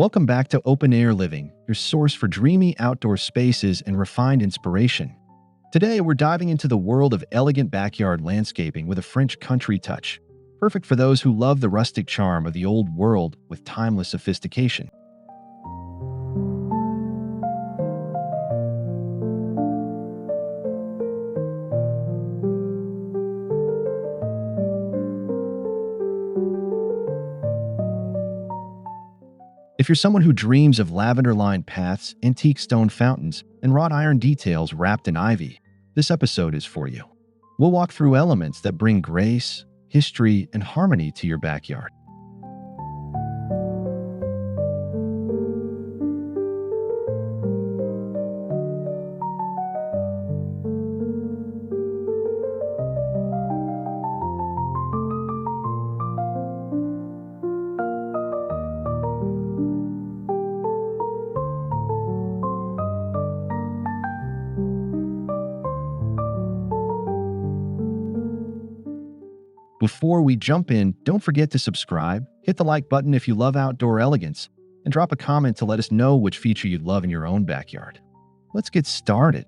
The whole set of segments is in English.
Welcome back to Open Air Living, your source for dreamy outdoor spaces and refined inspiration. Today, we're diving into the world of elegant backyard landscaping with a French country touch, perfect for those who love the rustic charm of the old world with timeless sophistication. If you're someone who dreams of lavender-lined paths, antique stone fountains, and wrought iron details wrapped in ivy, this episode is for you. We'll walk through elements that bring grace, history, and harmony to your backyard. Before we jump in, don't forget to subscribe, hit the like button if you love outdoor elegance, and drop a comment to let us know which feature you'd love in your own backyard. Let's get started.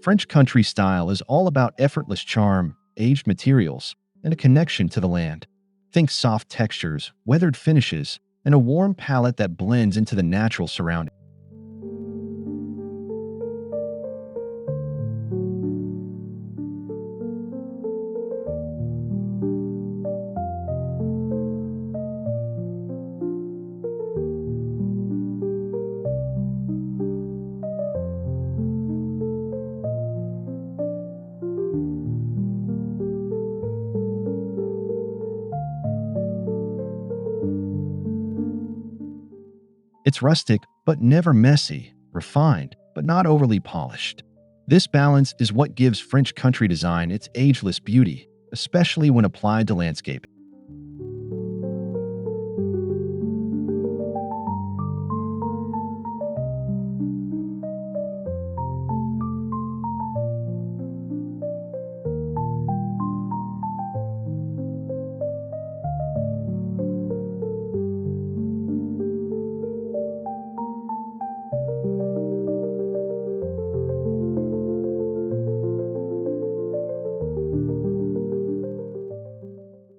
French country style is all about effortless charm, aged materials, and a connection to the land. Think soft textures, weathered finishes, and a warm palette that blends into the natural surroundings. It's rustic, but never messy, refined, but not overly polished. This balance is what gives French country design its ageless beauty, especially when applied to landscaping.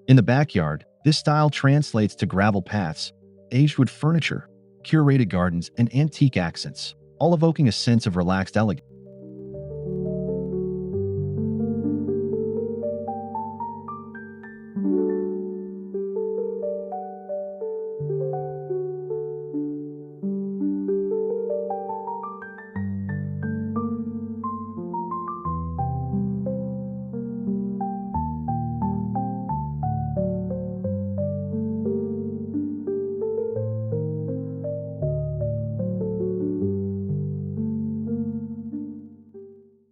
In the backyard, this style translates to gravel paths, aged wood furniture, curated gardens, and antique accents, all evoking a sense of relaxed elegance.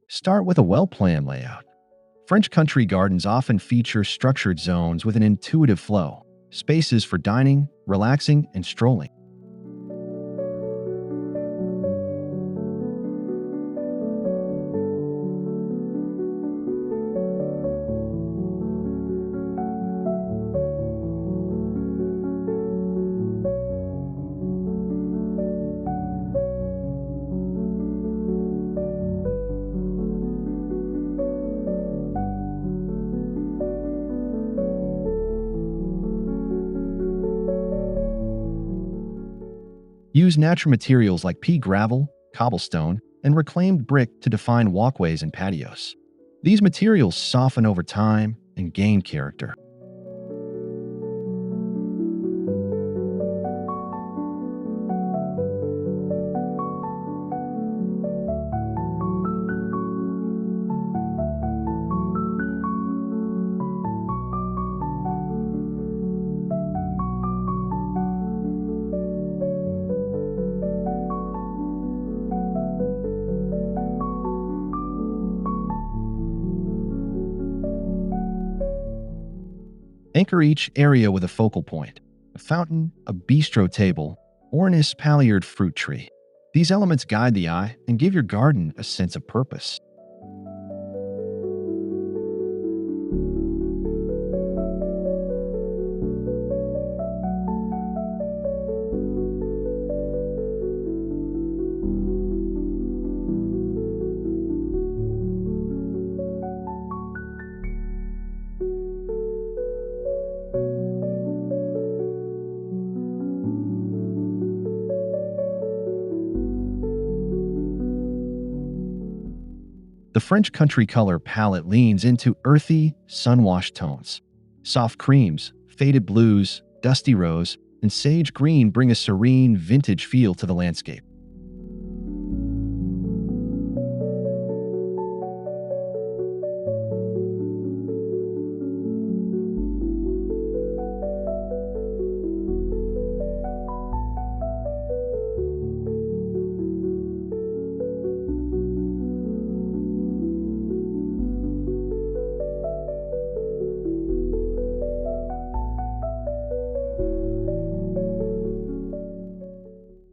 Start with a well-planned layout. French country gardens often feature structured zones with an intuitive flow, spaces for dining, relaxing, and strolling. Use natural materials like pea gravel, cobblestone, and reclaimed brick to define walkways and patios. These materials soften over time and gain character. Anchor each area with a focal point, a fountain, a bistro table, or an espaliered fruit tree. These elements guide the eye and give your garden a sense of purpose. The French country color palette leans into earthy, sun-washed tones. Soft creams, faded blues, dusty rose, and sage green bring a serene, vintage feel to the landscape.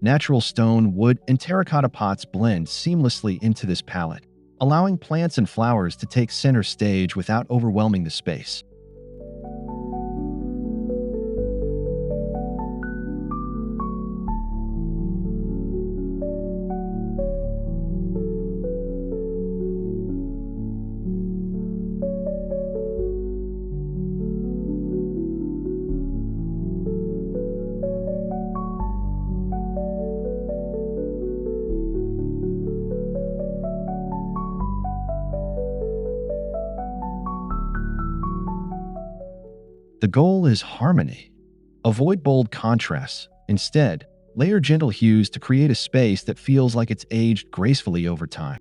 Natural stone, wood, and terracotta pots blend seamlessly into this palette, allowing plants and flowers to take center stage without overwhelming the space. The goal is harmony. Avoid bold contrasts. Instead, layer gentle hues to create a space that feels like it's aged gracefully over time.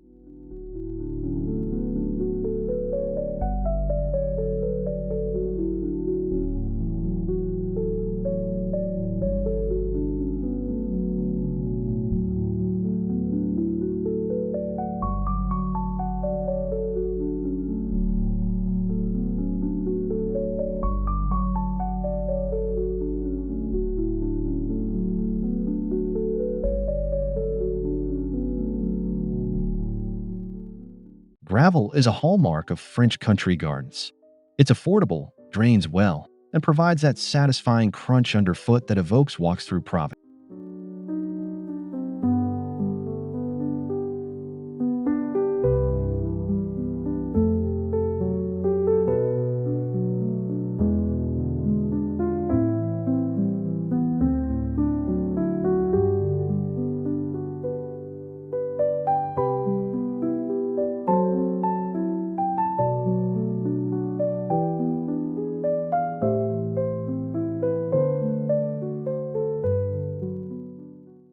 Gravel is a hallmark of French country gardens. It's affordable, drains well, and provides that satisfying crunch underfoot that evokes walks through Provence.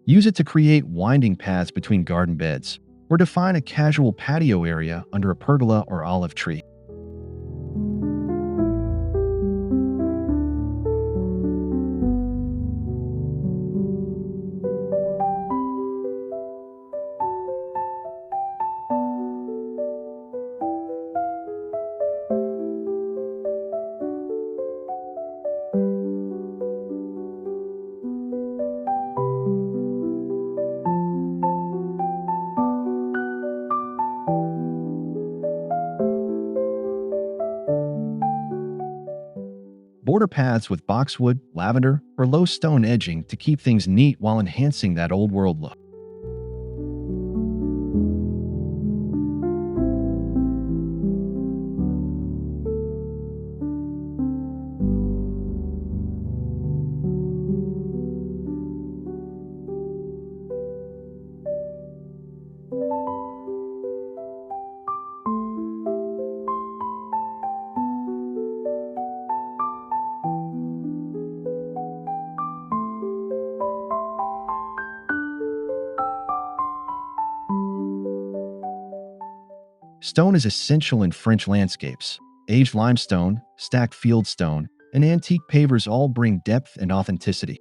Use it to create winding paths between garden beds, or define a casual patio area under a pergola or olive tree. Border paths with boxwood, lavender, or low stone edging to keep things neat while enhancing that old world look. Stone is essential in French landscapes. Aged limestone, stacked fieldstone, and antique pavers all bring depth and authenticity.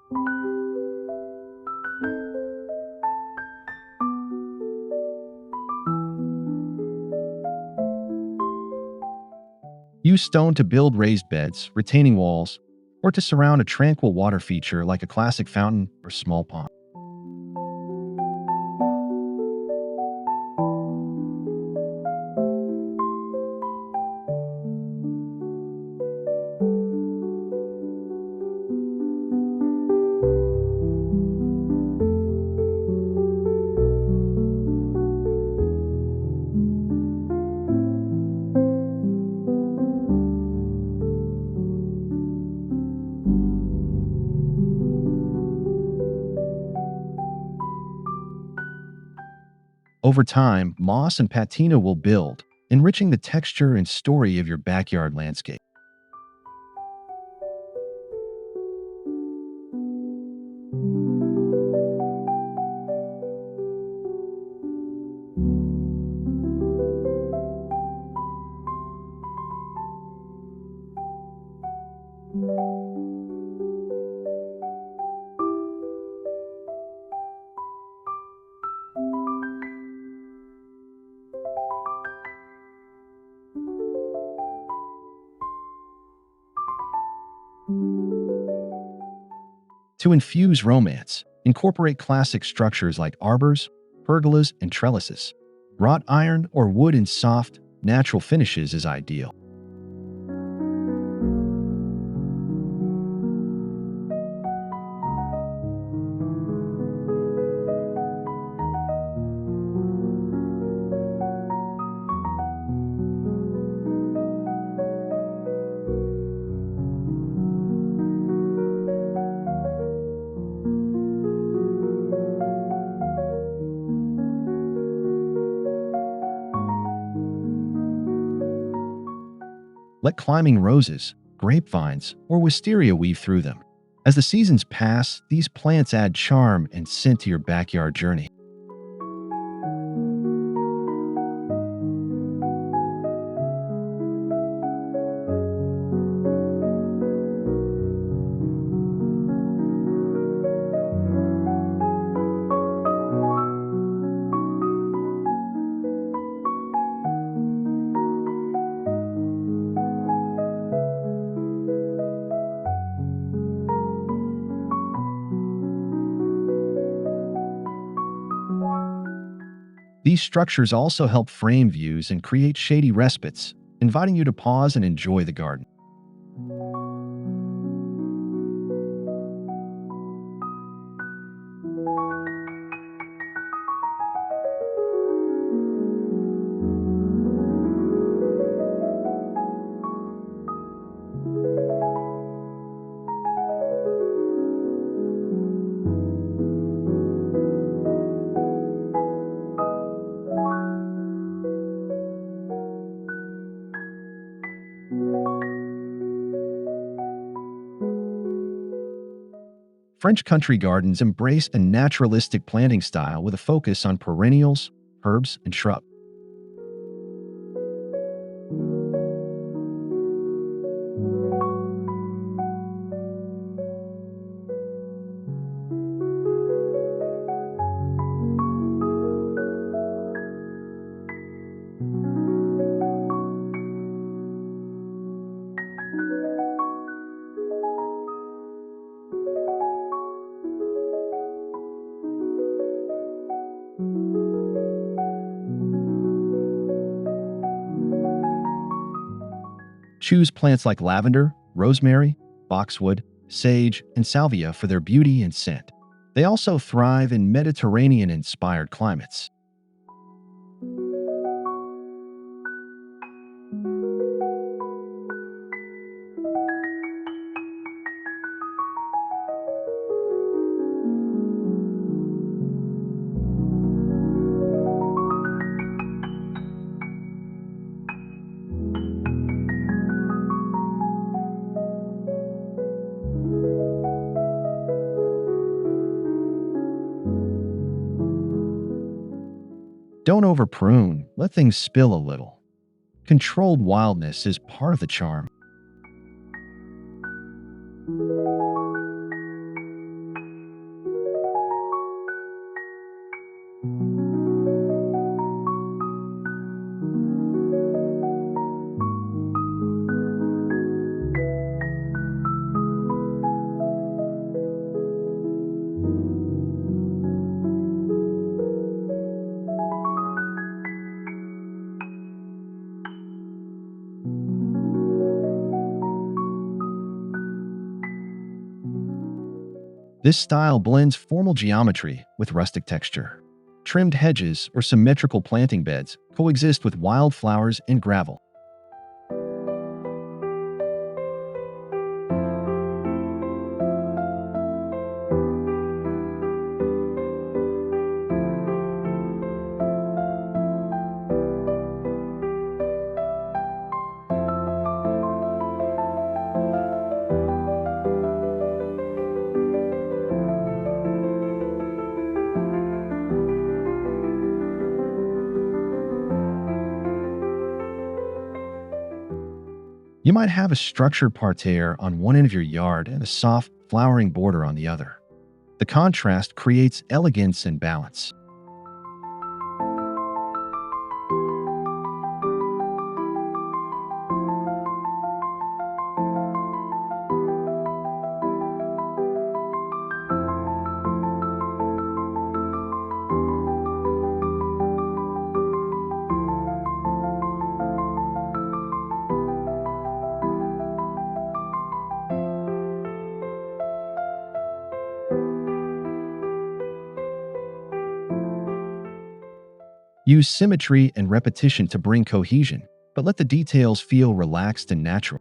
Use stone to build raised beds, retaining walls, or to surround a tranquil water feature like a classic fountain or small pond. Over time, moss and patina will build, enriching the texture and story of your backyard landscape. To infuse romance, incorporate classic structures like arbors, pergolas, and trellises. Wrought iron or wood in soft, natural finishes is ideal. Let climbing roses, grapevines, or wisteria weave through them. As the seasons pass, these plants add charm and scent to your backyard journey. These structures also help frame views and create shady respites, inviting you to pause and enjoy the garden. French country gardens embrace a naturalistic planting style with a focus on perennials, herbs, and shrubs. Choose plants like lavender, rosemary, boxwood, sage, and salvia for their beauty and scent. They also thrive in Mediterranean-inspired climates. Don't over prune, let things spill a little. Controlled wildness is part of the charm. This style blends formal geometry with rustic texture. Trimmed hedges or symmetrical planting beds coexist with wildflowers and gravel. You might have a structured parterre on one end of your yard and a soft, flowering border on the other. The contrast creates elegance and balance. Use symmetry and repetition to bring cohesion, but let the details feel relaxed and natural.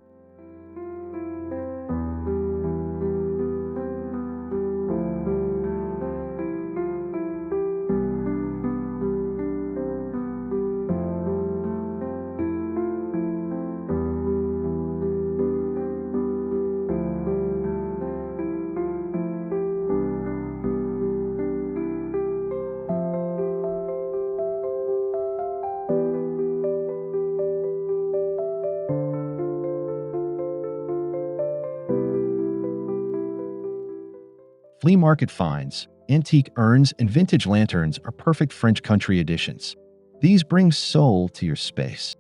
Flea market finds, antique urns, and vintage lanterns are perfect French country additions. These bring soul to your space.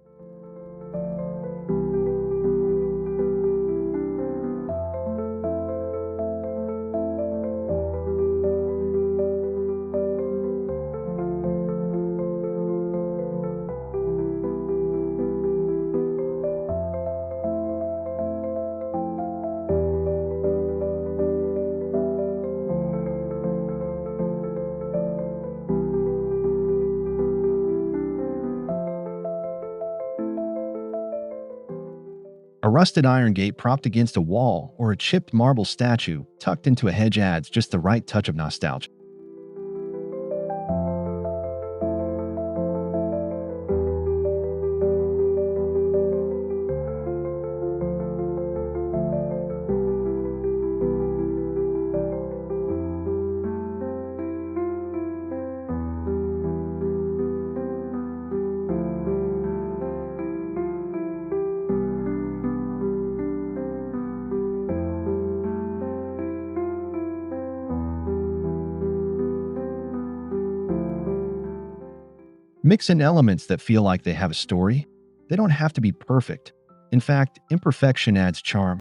A rusted iron gate propped against a wall or a chipped marble statue tucked into a hedge adds just the right touch of nostalgia. Mix in elements that feel like they have a story. They don't have to be perfect. In fact, imperfection adds charm.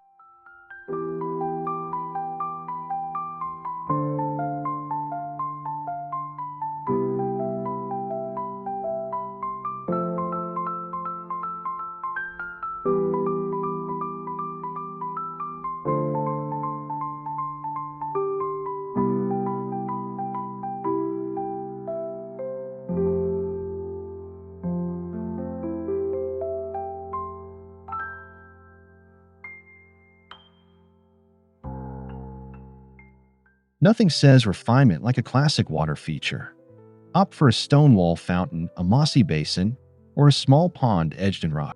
Nothing says refinement like a classic water feature. Opt for a stone wall fountain, a mossy basin, or a small pond edged in rock.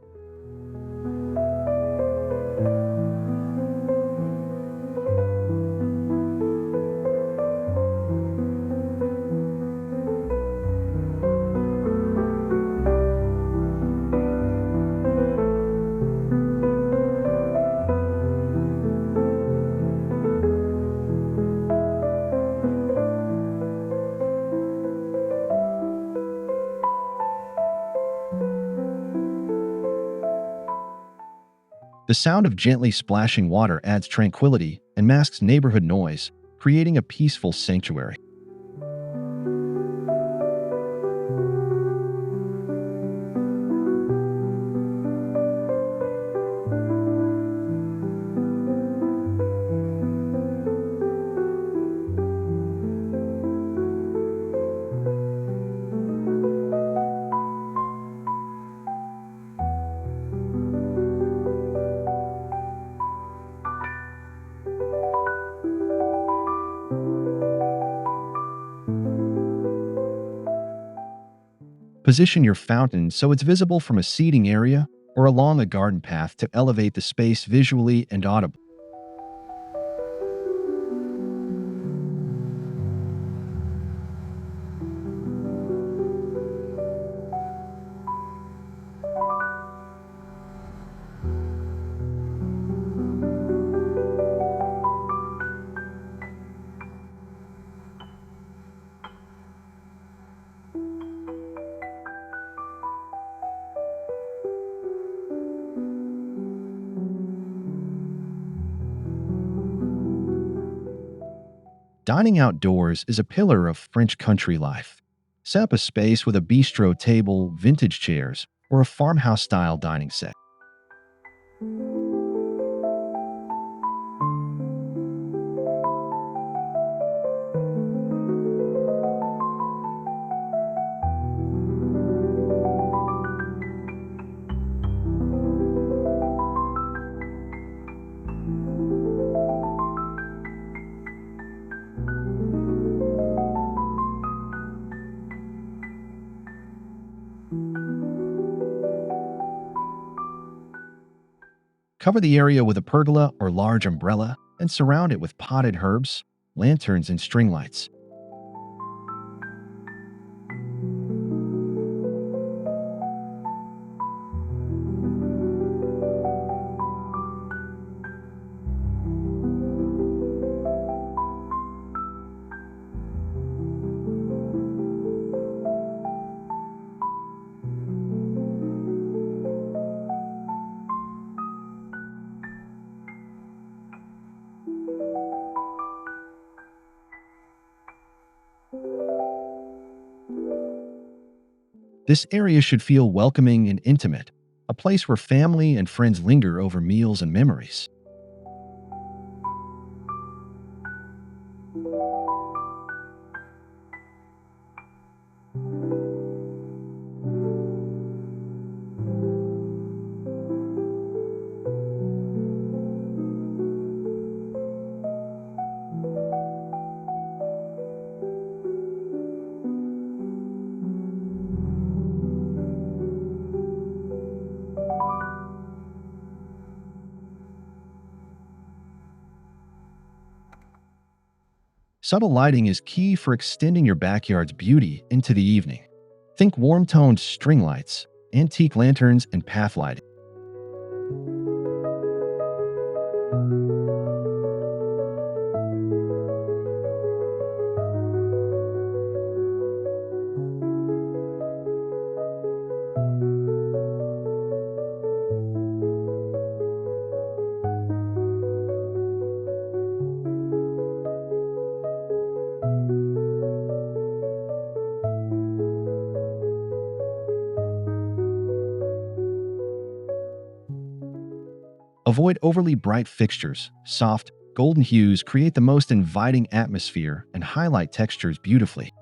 The sound of gently splashing water adds tranquility and masks neighborhood noise, creating a peaceful sanctuary. Position your fountain so it's visible from a seating area or along a garden path to elevate the space visually and audibly. Dining outdoors is a pillar of French country life. Set up a space with a bistro table, vintage chairs, or a farmhouse-style dining set. Cover the area with a pergola or large umbrella and surround it with potted herbs, lanterns, and string lights. This area should feel welcoming and intimate, a place where family and friends linger over meals and memories. Subtle lighting is key for extending your backyard's beauty into the evening. Think warm-toned string lights, antique lanterns, and path lighting. Avoid overly bright fixtures. Soft, golden hues create the most inviting atmosphere and highlight textures beautifully.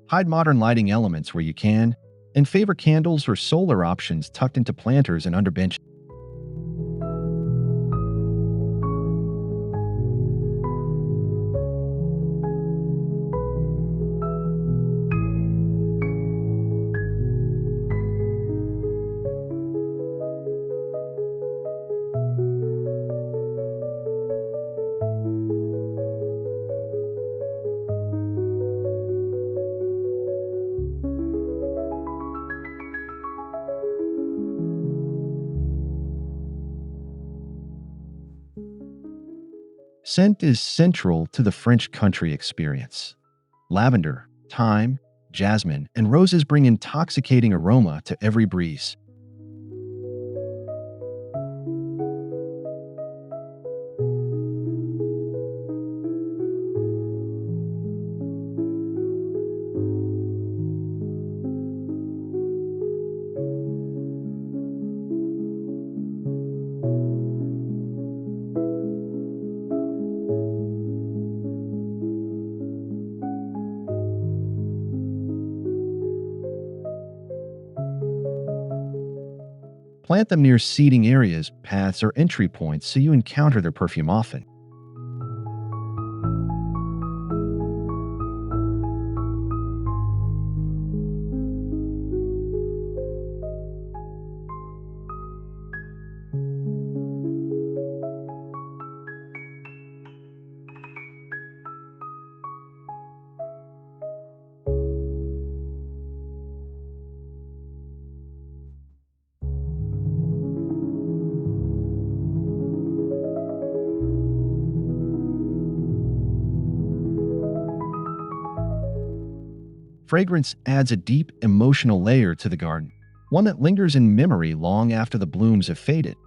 Hide modern lighting elements where you can, and favor candles or solar options tucked into planters and under benches. Scent is central to the French country experience. Lavender, thyme, jasmine, and roses bring intoxicating aroma to every breeze. Plant them near seating areas, paths, or entry points so you encounter their perfume often. Fragrance adds a deep, emotional layer to the garden, one that lingers in memory long after the blooms have faded.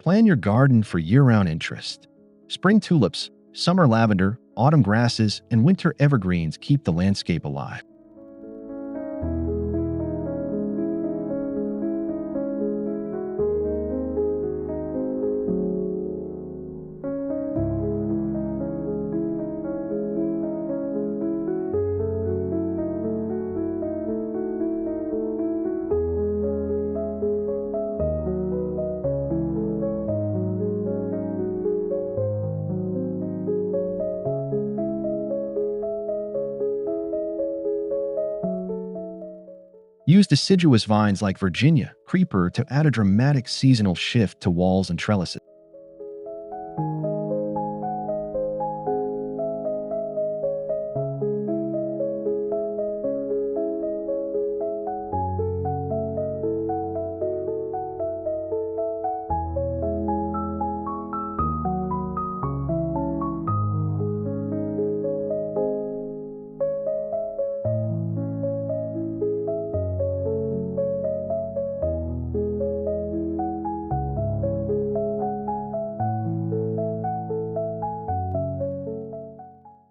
Plan your garden for year-round interest. Spring tulips, summer lavender, autumn grasses, and winter evergreens keep the landscape alive. Use deciduous vines like Virginia creeper to add a dramatic seasonal shift to walls and trellises.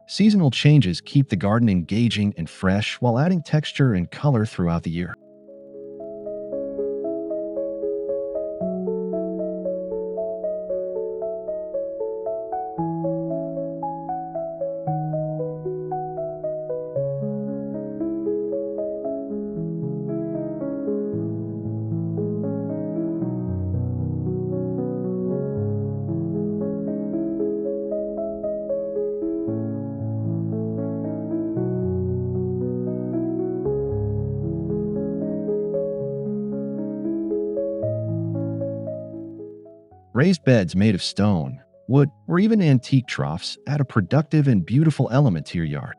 Seasonal changes keep the garden engaging and fresh while adding texture and color throughout the year. Raised beds made of stone, wood, or even antique troughs add a productive and beautiful element to your yard.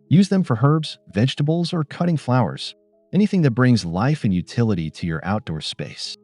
Use them for herbs, vegetables, or cutting flowers, anything that brings life and utility to your outdoor space.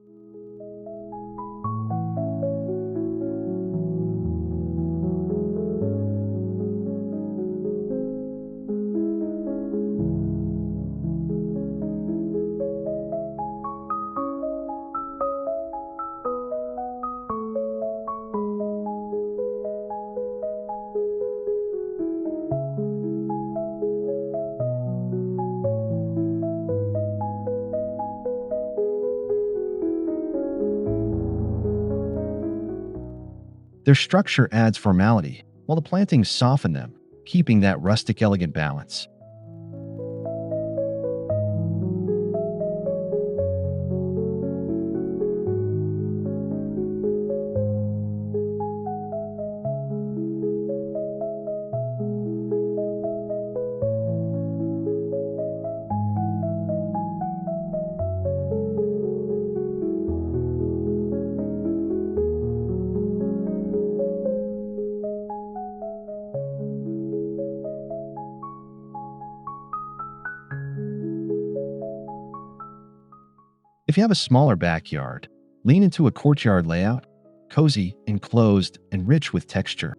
Their structure adds formality, while the plantings soften them, keeping that rustic elegant balance. If you have a smaller backyard, lean into a courtyard layout, cozy, enclosed, and rich with texture.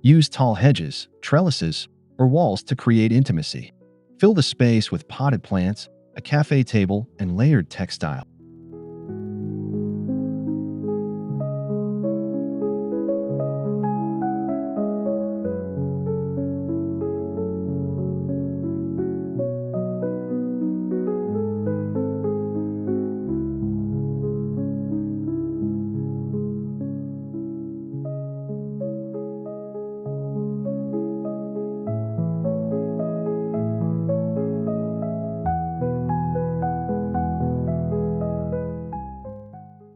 Use tall hedges, trellises, or walls to create intimacy. Fill the space with potted plants, a cafe table, and layered textile.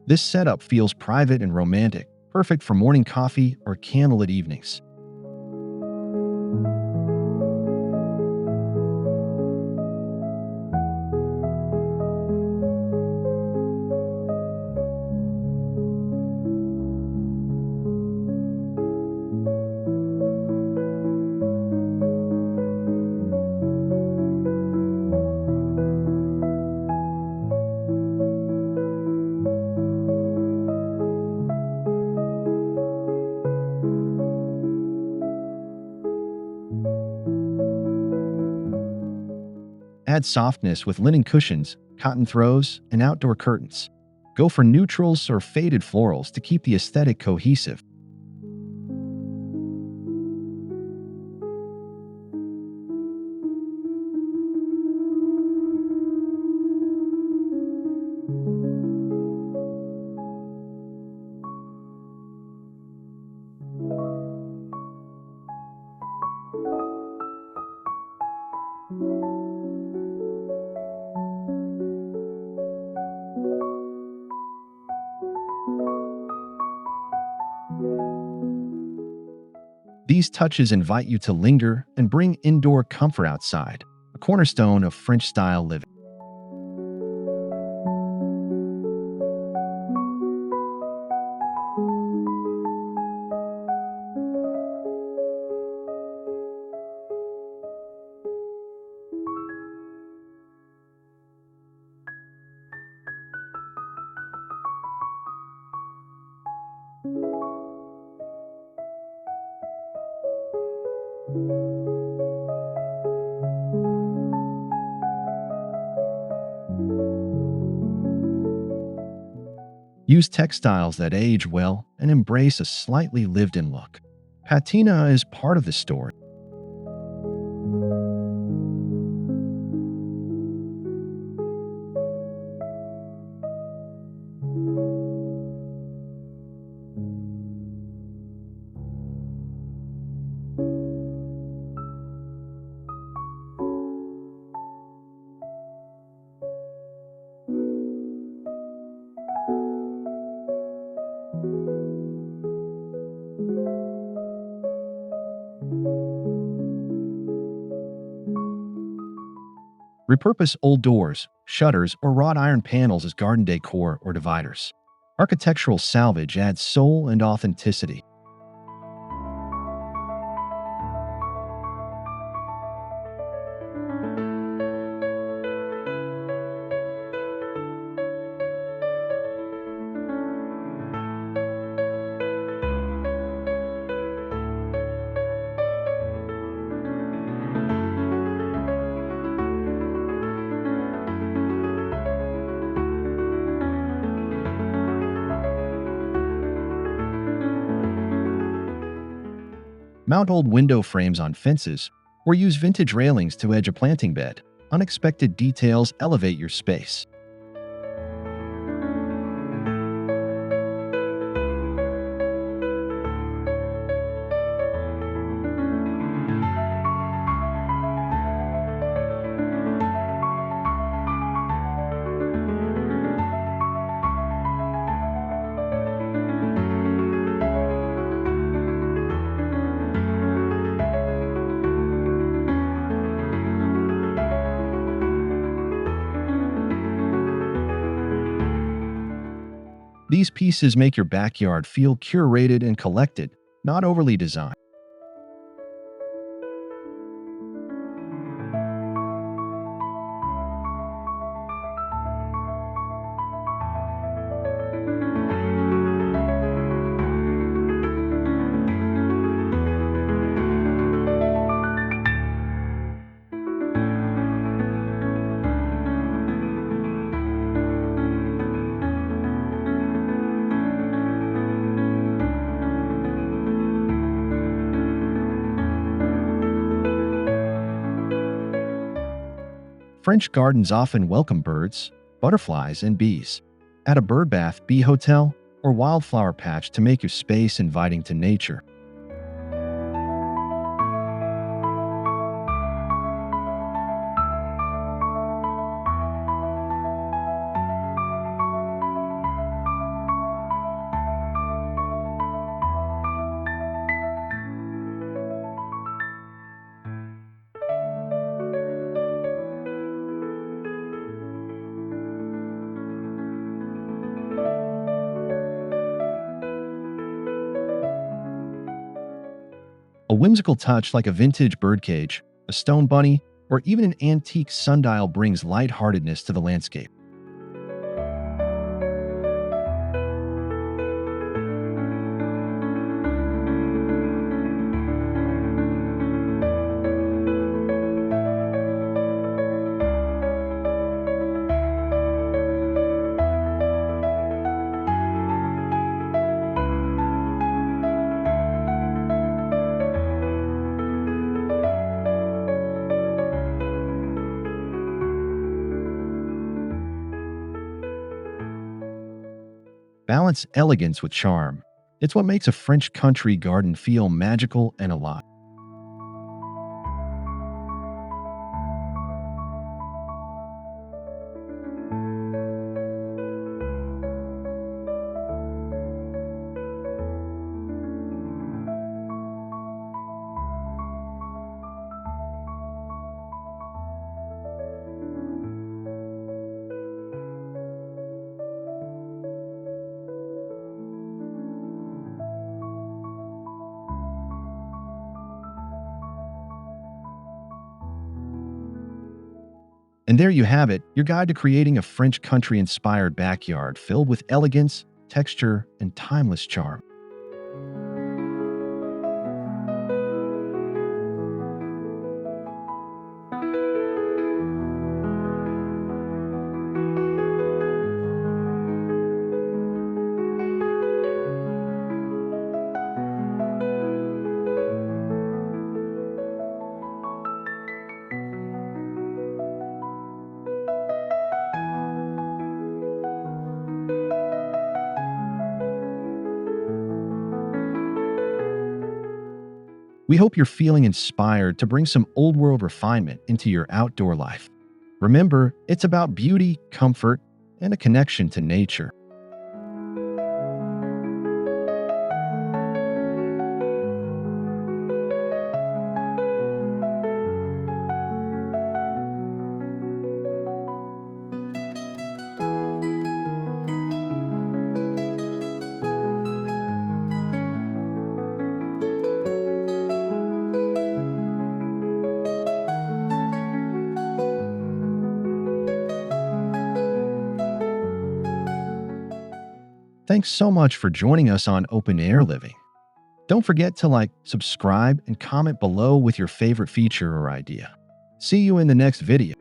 This setup feels private and romantic, perfect for morning coffee or candlelit evenings. Add softness with linen cushions, cotton throws, and outdoor curtains. Go for neutrals or faded florals to keep the aesthetic cohesive. These touches invite you to linger and bring indoor comfort outside, a cornerstone of French-style living. Use textiles that age well and embrace a slightly lived-in look. Patina is part of the story. Repurpose old doors, shutters, or wrought iron panels as garden decor or dividers. Architectural salvage adds soul and authenticity. Mount old window frames on fences, or use vintage railings to edge a planting bed. Unexpected details elevate your space. These pieces make your backyard feel curated and collected, not overly designed. French gardens often welcome birds, butterflies, and bees. Add a bird bath, bee hotel, or wildflower patch to make your space inviting to nature. A whimsical touch like a vintage birdcage, a stone bunny, or even an antique sundial brings lightheartedness to the landscape. Balance elegance with charm. It's what makes a French country garden feel magical and alive. And there you have it, your guide to creating a French country-inspired backyard filled with elegance, texture, and timeless charm. We hope you're feeling inspired to bring some old world refinement into your outdoor life. Remember, it's about beauty, comfort, and a connection to nature. Thanks so much for joining us on Open Air Living. Don't forget to like, subscribe, and comment below with your favorite feature or idea. See you in the next video.